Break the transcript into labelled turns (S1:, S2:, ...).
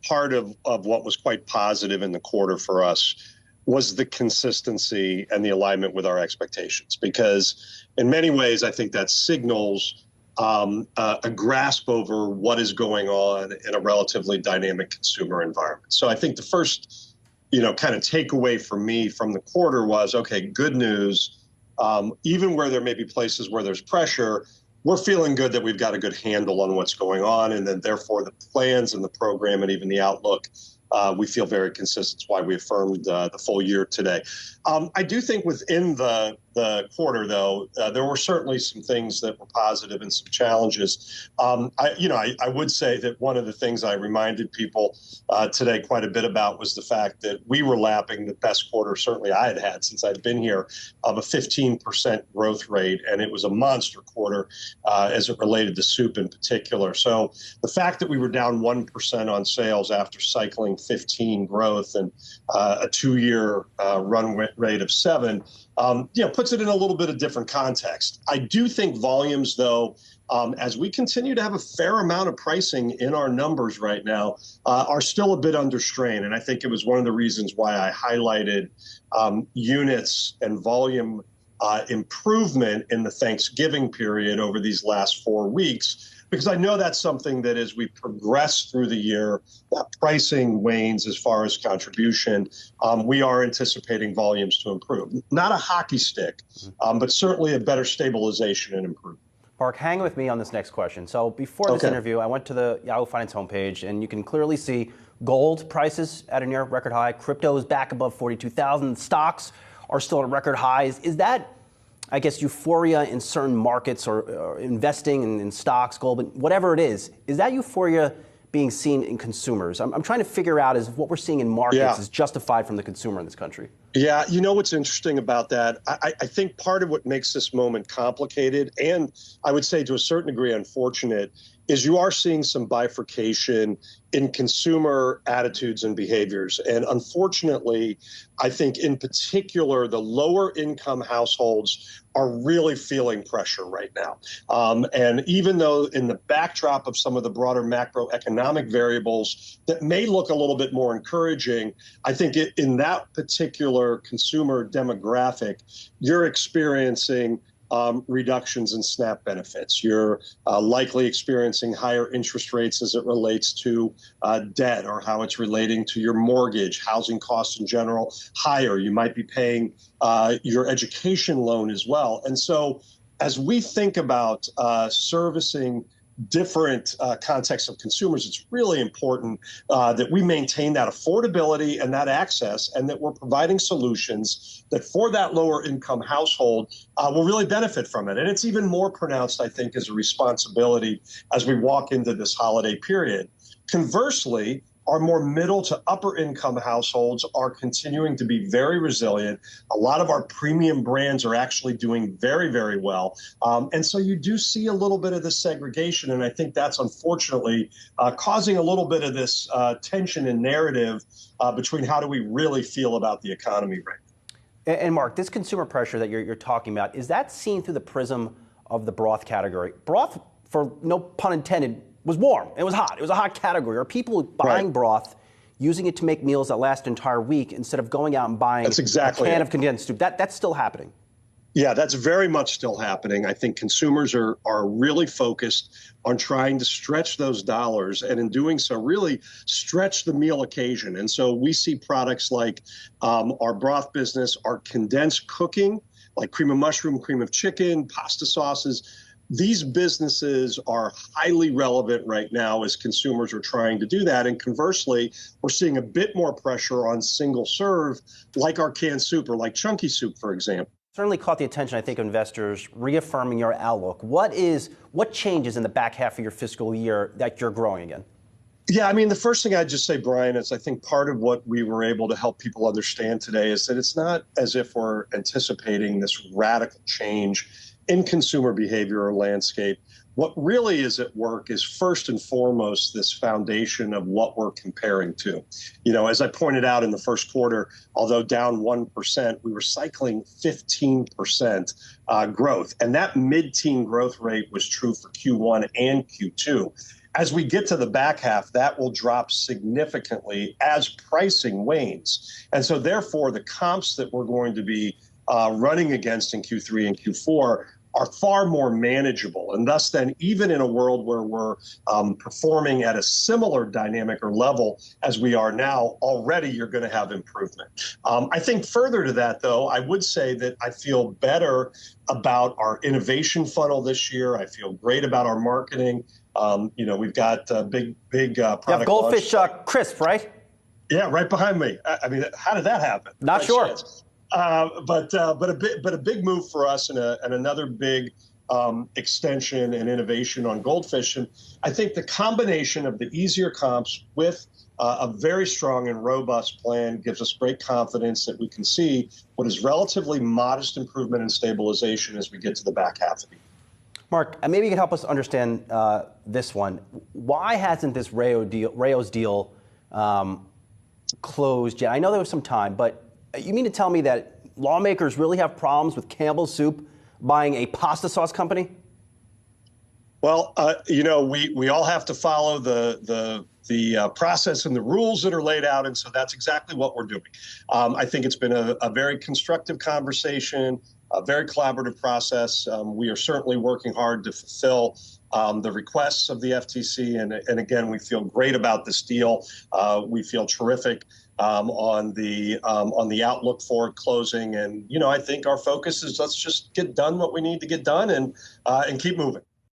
S1: part of what was quite positive in the quarter for us was the consistency and the alignment with our expectations. Because in many ways, I think that signals a grasp over what is going on in a relatively dynamic consumer environment. So I think the first, kind of takeaway for me from the quarter was, okay, good news. Even where there may be places where there's pressure, we're feeling good that we've got a good handle on what's going on, and then therefore the plans and the program and even the outlook, we feel very consistent. It's why we affirmed the full year today. I do think within the quarter, though, there were certainly some things that were positive and some challenges. I would say that one of the things I reminded people today quite a bit about was the fact that we were lapping the best quarter certainly I had had since I'd been here of a 15% growth rate, and it was a monster quarter as it related to soup in particular. So the fact that we were down 1% on sales after cycling 15 growth and a 2-year run rate of 7, puts it in a little bit of different context. I do think volumes, though, as we continue to have a fair amount of pricing in our numbers right now, are still a bit under strain. And I think it was one of the reasons why I highlighted units and volume improvement in the Thanksgiving period over these last 4 weeks, because I know that's something that as we progress through the year, that pricing wanes as far as contribution. We are anticipating volumes to improve. Not a hockey stick, but certainly a better stabilization and improvement.
S2: Mark, hang with me on this next question. So before this interview, I went to the Yahoo Finance homepage, and you can clearly see gold prices at a near record high. Crypto is back above 42,000. Stocks are still at record highs. Is that, I guess, euphoria in certain markets or investing in stocks, gold, but whatever it is that euphoria being seen in consumers? I'm trying to figure out is what we're seeing in markets is justified from the consumer in this country.
S1: Yeah, what's interesting about that, I think part of what makes this moment complicated, and I would say to a certain degree unfortunate, is you are seeing some bifurcation in consumer attitudes and behaviors. And unfortunately, I think in particular, the lower income households are really feeling pressure right now. And even though in the backdrop of some of the broader macroeconomic variables that may look a little bit more encouraging, I think in that particular consumer demographic, you're experiencing reductions in SNAP benefits. You're likely experiencing higher interest rates as it relates to debt or how it's relating to your mortgage, housing costs in general, higher. You might be paying your education loan as well. And so as we think about servicing different contexts of consumers, it's really important that we maintain that affordability and that access, and that we're providing solutions that for that lower income household will really benefit from it. And it's even more pronounced, I think, as a responsibility as we walk into this holiday period. Conversely, our more middle to upper income households are continuing to be very resilient. A lot of our premium brands are actually doing very, very well. And so you do see a little bit of this segregation. And I think that's unfortunately causing a little bit of this tension and narrative between how do we really feel about the economy right now.
S2: And Mark, this consumer pressure that you're talking about, is that seen through the prism of the broth category? Broth, for no pun intended, was warm. It was hot. It was a hot category. Are people buying broth, using it to make meals that last an entire week instead of going out and buying a can of condensed soup? That's still happening.
S1: Yeah, that's very much still happening. I think consumers are really focused on trying to stretch those dollars, and in doing so, really stretch the meal occasion. And so we see products like our broth business, our condensed cooking, like cream of mushroom, cream of chicken, pasta sauces. These businesses are highly relevant right now as consumers are trying to do that. And conversely, we're seeing a bit more pressure on single serve, like our canned soup or like chunky soup, for example.
S2: Certainly caught the attention, I think, of investors reaffirming your outlook. What changes in the back half of your fiscal year that you're growing again?
S1: Yeah, I mean, the first thing I'd just say, Brian, is I think part of what we were able to help people understand today is that it's not as if we're anticipating this radical change in consumer behavior or landscape. What really is at work is first and foremost this foundation of what we're comparing to. As I pointed out in the first quarter, although down 1%, we were cycling 15% growth. And that mid-teen growth rate was true for Q1 and Q2. As we get to the back half, that will drop significantly as pricing wanes. And so therefore, the comps that we're going to be running against in Q3 and Q4 are far more manageable. And thus then, even in a world where we're performing at a similar dynamic or level as we are now, already you're going to have improvement. I think further to that, though, I would say that I feel better about our innovation funnel this year. I feel great about our marketing. We've got big product.
S2: You have Goldfish Crisp, right?
S1: Yeah, right behind me. I mean, how did that happen?
S2: Not sure.
S1: But a big move for us and another big extension and innovation on Goldfish. And I think the combination of the easier comps with a very strong and robust plan gives us great confidence that we can see what is relatively modest improvement and stabilization as we get to the back half of the year.
S2: Mark, maybe you can help us understand this one. Why hasn't this Rao's deal closed yet? I know there was some time, but you mean to tell me that lawmakers really have problems with Campbell Soup buying a pasta sauce company?
S1: Well, we all have to follow the process and the rules that are laid out, and so that's exactly what we're doing. I think it's been a very constructive conversation, a very collaborative process. We are certainly working hard to fulfill the requests of the FTC, and again, we feel great about this deal. We feel terrific on the outlook for closing, and I think our focus is let's just get done what we need to get done and keep moving.